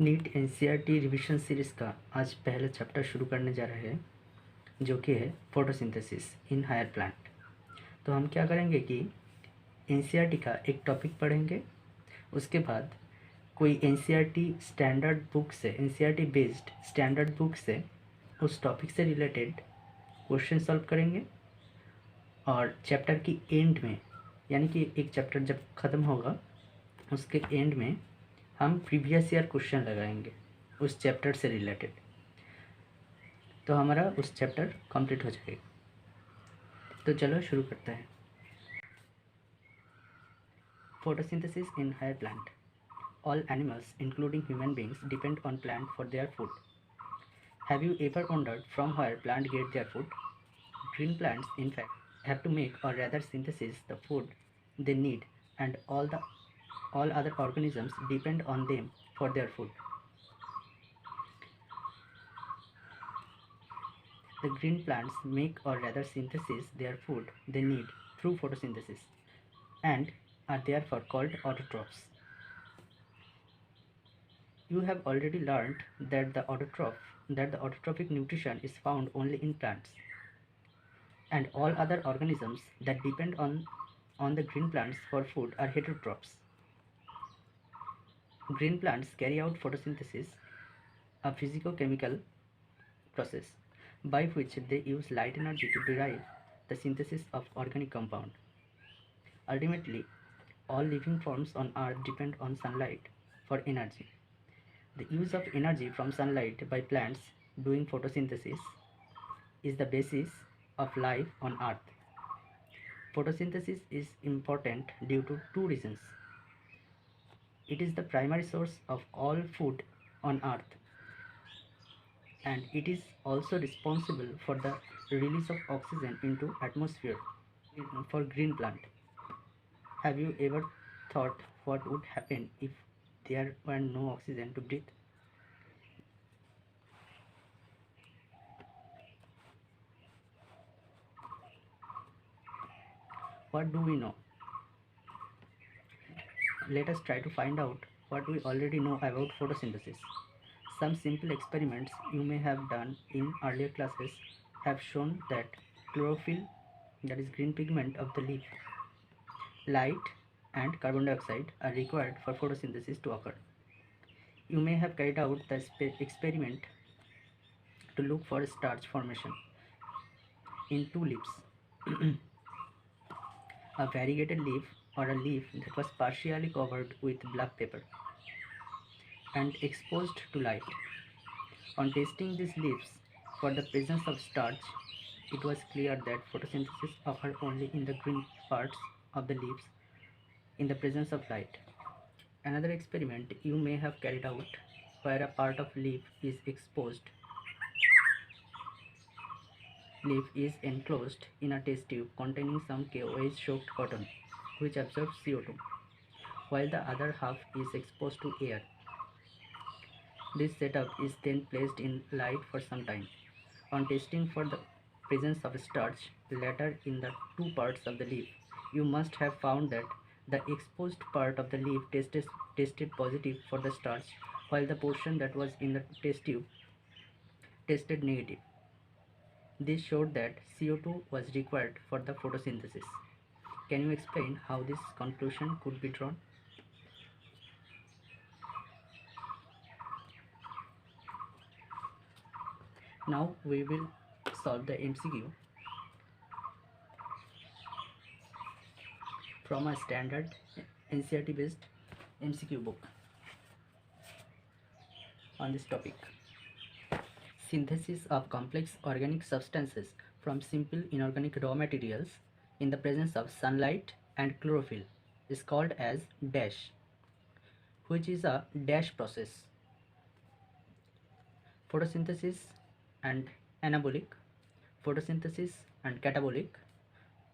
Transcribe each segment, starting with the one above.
NEET NCERT revision series का आज पहला चैप्टर शुरू करने जा रहे हैं, जो कि है फोटोसिंथेसिस इन हायर प्लांट। तो हम क्या करेंगे कि एनसीईआरटी का एक टॉपिक पढ़ेंगे, उसके बाद कोई एनसीईआरटी स्टैंडर्ड बुक से, एनसीईआरटी बेस्ड स्टैंडर्ड बुक से उस टॉपिक से रिलेटेड क्वेश्चन सॉल्व करेंगे, और चैप्टर की एंड में, यानी कि एक चैप्टर जब ख़त्म होगा उसके एंड में हम प्रीवियस ईयर क्वेश्चन लगाएंगे उस चैप्टर से रिलेटेड। तो हमारा उस चैप्टर कंप्लीट हो जाएगा। तो चलो शुरू करते हैं। Photosynthesis in higher plant. All animals including human beings depend on plant for their food. Have you ever wondered from higher plant get their food? Green plants, in fact, have to make, or rather synthesize, the food they need, and all other organisms depend on them for their food. The green plants make, or rather synthesize, their food they need through photosynthesis, and are therefore called autotrophs. You have already learned that the autotrophic nutrition is found only in plants, and all other organisms that depend on the green plants for food are heterotrophs. Green plants carry out photosynthesis, a physicochemical process by which they use light energy to derive the synthesis of organic compound. Ultimately, all living forms on Earth depend on sunlight for energy. The use of energy from sunlight by plants doing photosynthesis is the basis of life on Earth. Photosynthesis is important due to two reasons. It is the primary source of all food on Earth, and it is also responsible for the release of oxygen into atmosphere for green plant. Have you ever thought what would happen if there were no oxygen to breathe? What do we know? Let us try to find out what we already know about photosynthesis. Some simple experiments you may have done in earlier classes have shown that chlorophyll, that is green pigment of the leaf, light and carbon dioxide are required for photosynthesis to occur. You may have carried out the experiment to look for starch formation in two leaves. A variegated leaf, or a leaf that was partially covered with black pepper and exposed to light. On testing these leaves for the presence of starch, it was clear that photosynthesis occurred only in the green parts of the leaves in the presence of light. Another experiment you may have carried out, where a part of leaf is enclosed in a test tube containing some KOH soaked cotton, which absorbs CO2, while the other half is exposed to air. This setup is then placed in light for some time. On testing for the presence of starch later in the two parts of the leaf, you must have found that the exposed part of the leaf tested positive for the starch, while the portion that was in the test tube tested negative. This showed that CO2 was required for the photosynthesis. Can you explain how this conclusion could be drawn? Now we will solve the MCQ from a standard NCERT based MCQ book on this topic. Synthesis of complex organic substances from simple inorganic raw materials in the presence of sunlight and chlorophyll is called as dash, which is a dash process. Photosynthesis and anabolic, photosynthesis and catabolic,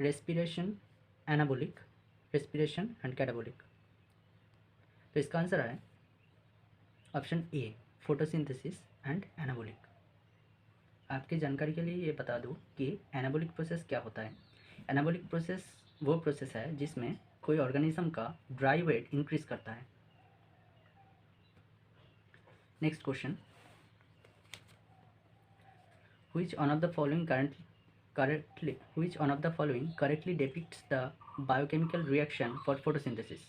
respiration, anabolic, respiration and catabolic. तो इसका answer है option A, photosynthesis and anabolic. आपकी जानकारी के लिए ये बता दूं कि एनाबोलिक प्रोसेस क्या होता है। एनाबोलिक प्रोसेस वो प्रोसेस है जिसमें कोई ऑर्गेनिज्म का ड्राई वेट इंक्रीज करता है। Next question. Which one of the following correctly depicts the biochemical reaction for photosynthesis?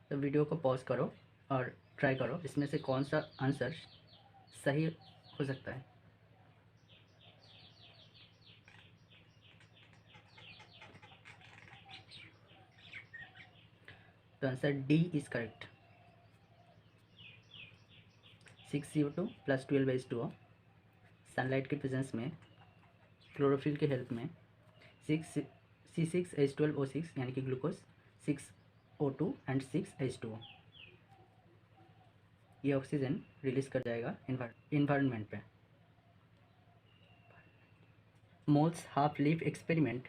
तो वीडियो को पॉज करो और ट्राई करो इसमें से कौन सा आंसर सही हो सकता है. तो answer D is correct. 6CO2 + 12H2O sunlight के प्रेजेंस में क्लोरोफिल की हेल्प में C6H12O6 यानी कि ग्लूकोज, 6O2 एंड 6H2O ये ऑक्सीजन रिलीज कर जाएगा इन्वायरमेंट पे. Moles half leaf experiment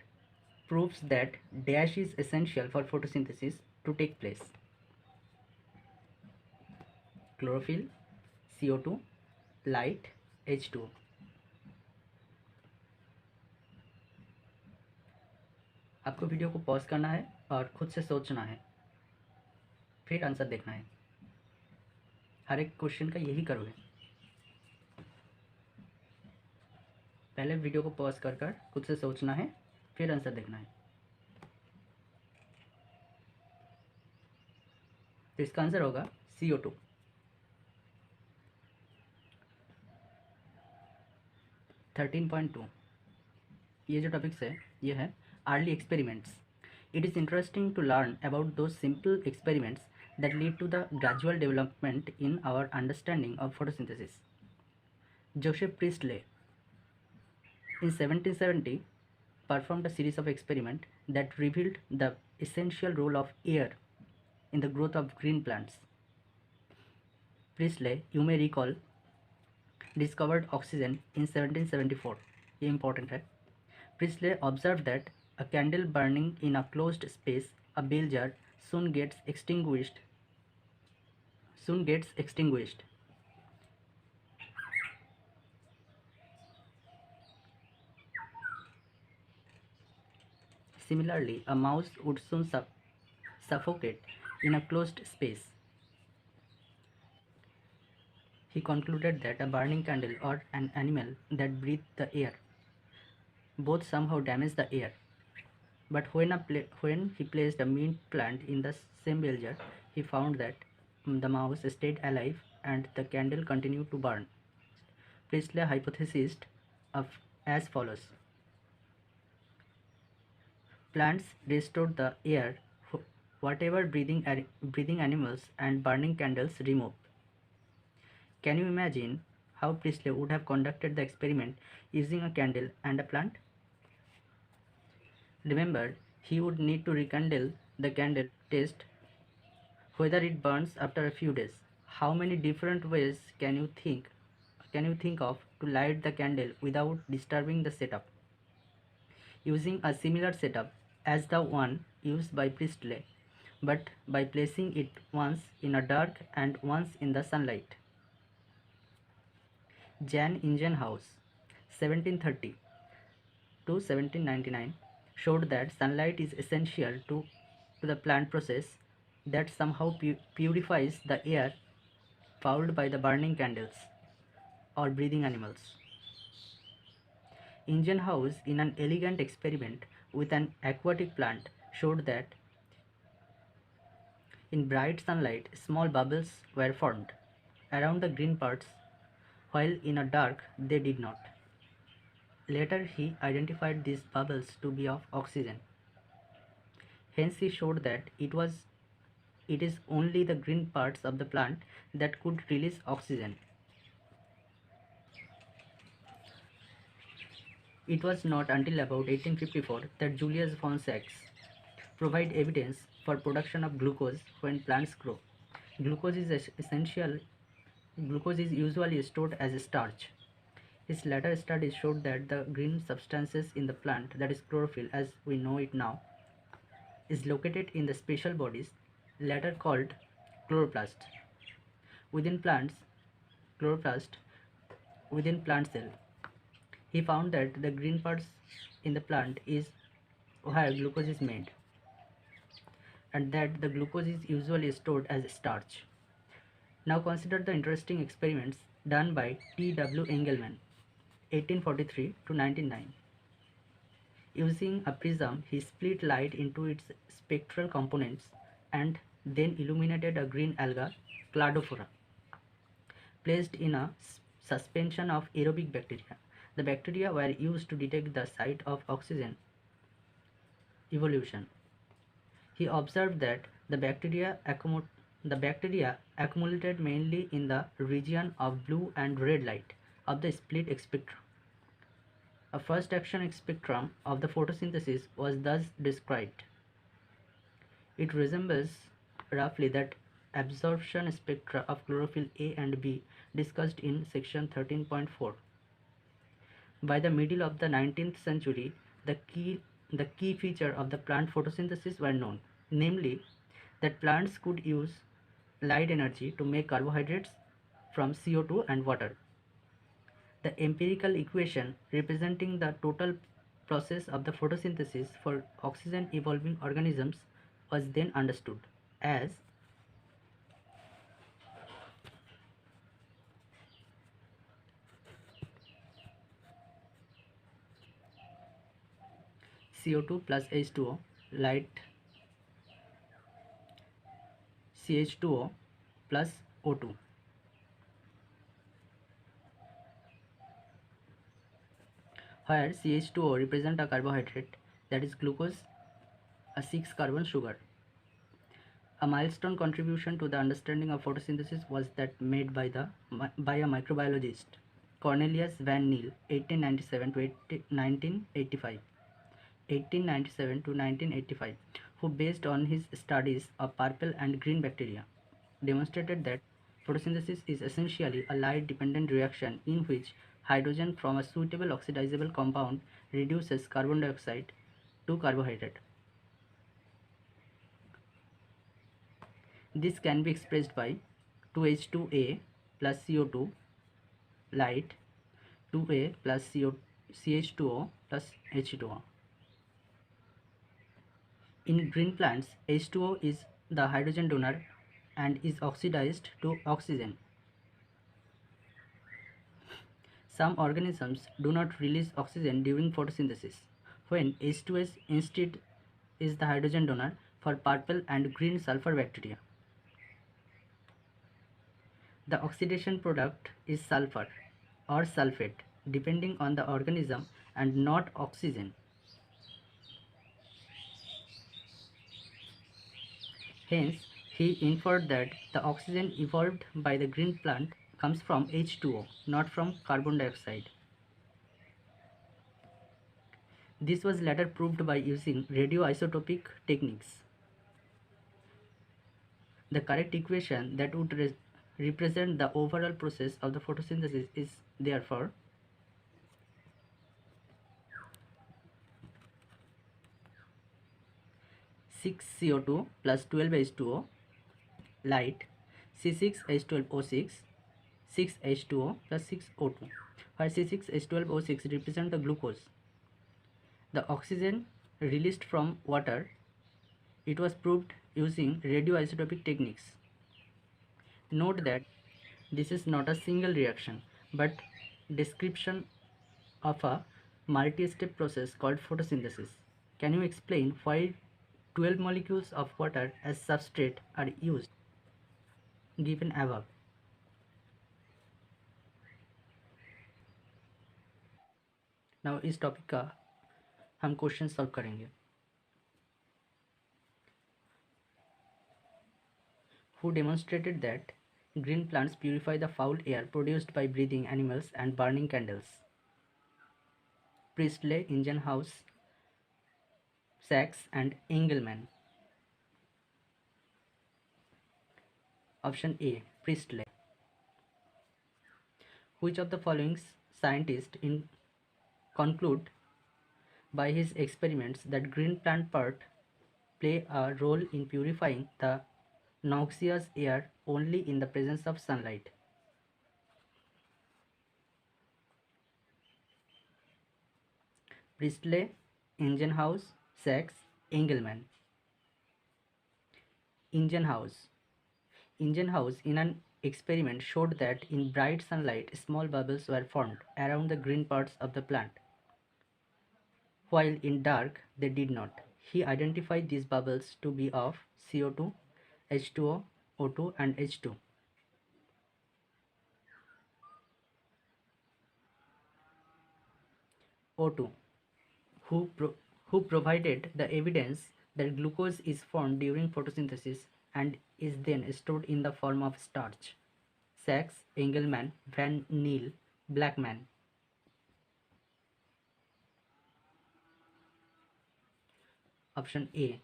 proves that dash is essential for photosynthesis to take place. Chlorophyll, CO2, light, H2O. आपको वीडियो को पॉज करना है और खुद से सोचना है, फिर आंसर देखना है. हर एक क्वेश्चन का यही करोगे. पहले वीडियो को पॉज कर खुद से सोचना है, फिर आंसर देखना है. तो इसका आंसर होगा CO2. 13.2 ये जो टॉपिक्स है ये है early experiments. It is interesting to learn about दो simple experiments that lead to the gradual development in our understanding of photosynthesis. Joseph Priestley in 1770 performed a series of experiments that revealed the essential role of air in the growth of green plants. Priestley, you may recall, discovered oxygen in 1774. ये important है. Priestley observed that a candle burning in a closed space, a bell jar, soon gets extinguished. Similarly, a mouse would soon suffocate in a closed space. He concluded that a burning candle or an animal that breathed the air both somehow damage the air. But when he placed a mint plant in the same bell jar, he found that the mouse stayed alive and the candle continued to burn. Priestley hypothesized as follows. Plants restored the air, whatever breathing animals and burning candles removed. Can you imagine how Priestley would have conducted the experiment using a candle and a plant? Remember, he would need to rekindle the candle, test whether it burns after a few days. How many different ways can you think of to light the candle without disturbing the setup? Using a similar setup as the one used by Priestley, but by placing it once in a dark and once in the sunlight. Jan Ingenhousz, 1730 to 1799, showed that sunlight is essential to the plant process that somehow purifies the air fouled by the burning candles or breathing animals. Ingenhousz, in an elegant experiment with an aquatic plant, showed that in bright sunlight small bubbles were formed around the green parts, while in a dark they did not. Later he identified these bubbles to be of oxygen. Hence he showed that it is only the green parts of the plant that could release oxygen. It was not until about 1854 that Julius von Sachs provided evidence for production of glucose when plants grow. Glucose is usually stored as a starch. His later studies showed that the green substances in the plant, that is chlorophyll as we know it now, is located in the special bodies later called chloroplasts within plant cell. He found that the green parts in the plant is where glucose is made. and that the glucose is usually stored as starch. Now consider the interesting experiments done by T. W. Engelmann, 1843 to 1909. Using a prism, he split light into its spectral components and then illuminated a green alga, Cladophora, placed in a suspension of aerobic bacteria. The bacteria were used to detect the site of oxygen evolution. He observed that the bacteria accumulated mainly in the region of blue and red light of the split spectrum. A first action spectrum of the photosynthesis was thus described. It resembles roughly that absorption spectra of chlorophyll A and B discussed in section 13.4. By the middle of the 19th century, the key feature of the plant photosynthesis were known, namely that plants could use light energy to make carbohydrates from CO2 and water. The empirical equation representing the total process of the photosynthesis for oxygen evolving organisms was then understood as CO2 plus H2O light CH2O plus O2. Where CH2O represents a carbohydrate, that is glucose, a 6-carbon sugar. A milestone contribution to the understanding of photosynthesis was that made by a microbiologist, Cornelius van Niel, 1897 to 1985. 1897 to 1985, who based on his studies of purple and green bacteria, demonstrated that photosynthesis is essentially a light-dependent reaction in which hydrogen from a suitable oxidizable compound reduces carbon dioxide to carbohydrate. This can be expressed by 2H2A plus CO2 light 2A plus CH2O plus H2O. In green plants, H2O is the hydrogen donor and is oxidized to oxygen. Some organisms do not release oxygen during photosynthesis, when H2S instead is the hydrogen donor for purple and green sulfur bacteria. The oxidation product is sulfur or sulfate, depending on the organism, and not oxygen. Hence, he inferred that the oxygen evolved by the green plant comes from H2O, not from carbon dioxide. This was later proved by using radioisotopic techniques. The correct equation that would represent the overall process of the photosynthesis is therefore (6CO2 plus 12H2O light C6H12O6 6H2O plus 6O2, where C6H12O6 represents the glucose. The oxygen released from water. It was proved using radioisotopic techniques. Note that this is not a single reaction but description of a multi-step process called photosynthesis. Can you explain why 12 molecules of water as substrate are used given above? Now इस topic का हम question solve करेंगे. Who demonstrated that green plants purify the foul air produced by breathing animals and burning candles? Priestley, Ingenhousz, Sachs and Engelmann. Option A, Priestley. Which of the following scientists conclude by his experiments that green plant part play a role in purifying the noxious air only in the presence of sunlight? Priestley, Ingenhousz, Sachs, Engelmann. Engine house. Engine house in an experiment showed that in bright sunlight, small bubbles were formed around the green parts of the plant, while in dark they did not. He identified these bubbles to be of CO2, H2O, O2, and H2. O2, who, who provided the evidence that glucose is formed during photosynthesis and is then stored in the form of starch. Sachs, Engelmann, Van Niel, Blackman. Option A,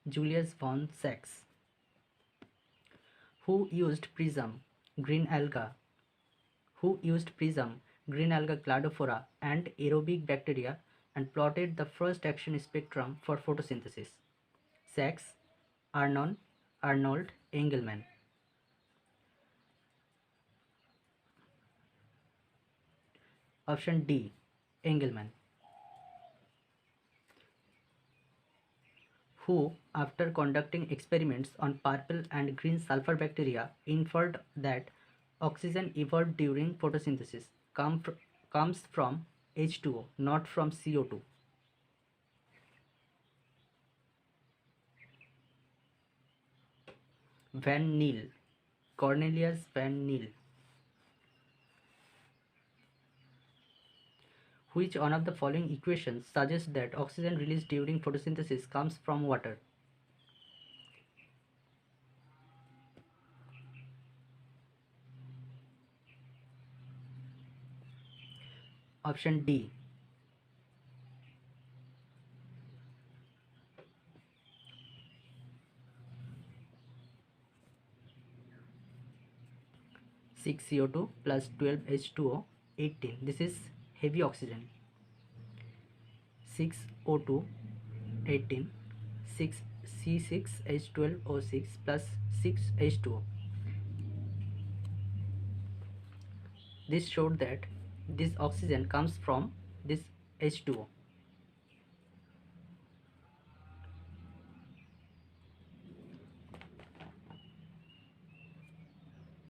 Julius von Sachs, who used green alga, green alga cladophora, and aerobic bacteria and plotted the first action spectrum for photosynthesis. Sachs, Arnold, Engelmann. Option D, Engelmann, who, after conducting experiments on purple and green sulfur bacteria, inferred that oxygen evolved during photosynthesis comes from H2O, not from CO2. Van Niel, Cornelius Van Niel. Which one of the following equations suggests that oxygen released during photosynthesis comes from water? Option D. Six CO2 plus 12 H2O, 18. This is heavy oxygen. 6 O2, 18. 6 C6H12O6 plus 6 H2O. This showed that this oxygen comes from this H2O.